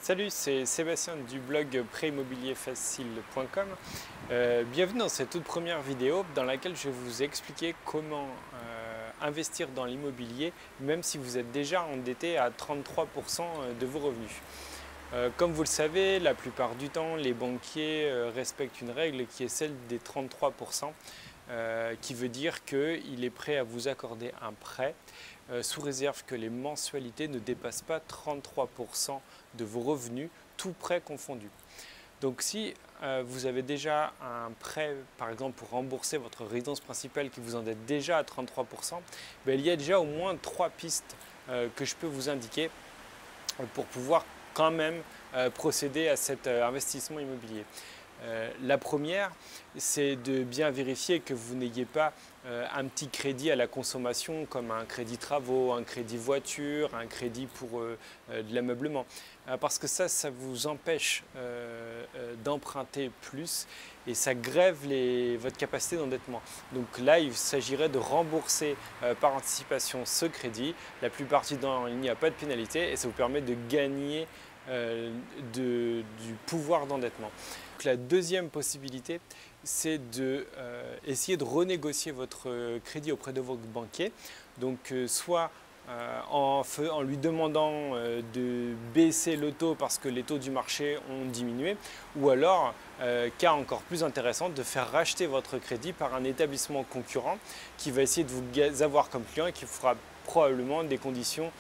Salut, c'est Sébastien du blog préimmobilierfacile.com. Bienvenue dans cette toute première vidéo dans laquelle je vais vous expliquer comment investir dans l'immobilier même si vous êtes déjà endetté à 33% de vos revenus. Comme vous le savez, la plupart du temps, les banquiers respectent une règle qui est celle des 33%, qui veut dire qu'il est prêt à vous accorder un prêt sous réserve que les mensualités ne dépassent pas 33% de vos revenus, tout prêt confondu. Donc si vous avez déjà un prêt, par exemple pour rembourser votre résidence principale qui vous endette déjà à 33%, il y a déjà au moins 3 pistes que je peux vous indiquer pour pouvoir quand même procéder à cet investissement immobilier. La première, c'est de bien vérifier que vous n'ayez pas un petit crédit à la consommation comme un crédit travaux, un crédit voiture, un crédit pour de l'ameublement. Parce que ça vous empêche d'emprunter plus et ça grève votre capacité d'endettement. Donc là, il s'agirait de rembourser par anticipation ce crédit. La plupart du temps, il n'y a pas de pénalité et ça vous permet de gagner du pouvoir d'endettement. Donc, la deuxième possibilité, c'est d'essayer de renégocier votre crédit auprès de votre banquier. Donc soit en lui demandant de baisser le taux parce que les taux du marché ont diminué, ou alors, cas encore plus intéressant, de faire racheter votre crédit par un établissement concurrent qui va essayer de vous avoir comme client et qui fera probablement des conditions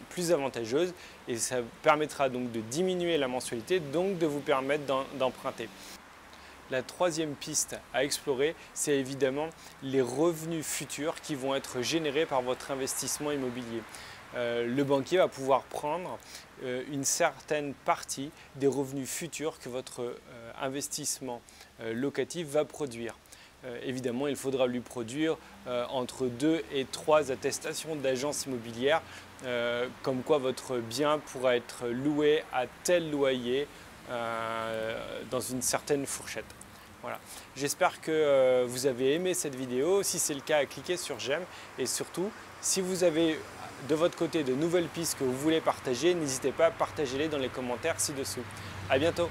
plus avantageuses et ça permettra donc de diminuer la mensualité, donc de vous permettre d'emprunter. La troisième piste à explorer, c'est évidemment les revenus futurs qui vont être générés par votre investissement immobilier. Le banquier va pouvoir prendre une certaine partie des revenus futurs que votre investissement locatif va produire. Évidemment, il faudra lui produire entre 2 et 3 attestations d'agences immobilières, comme quoi votre bien pourra être loué à tel loyer dans une certaine fourchette. Voilà. J'espère que vous avez aimé cette vidéo. Si c'est le cas, cliquez sur j'aime et surtout, si vous avez de votre côté de nouvelles pistes que vous voulez partager, n'hésitez pas à partager-les dans les commentaires ci-dessous. À bientôt!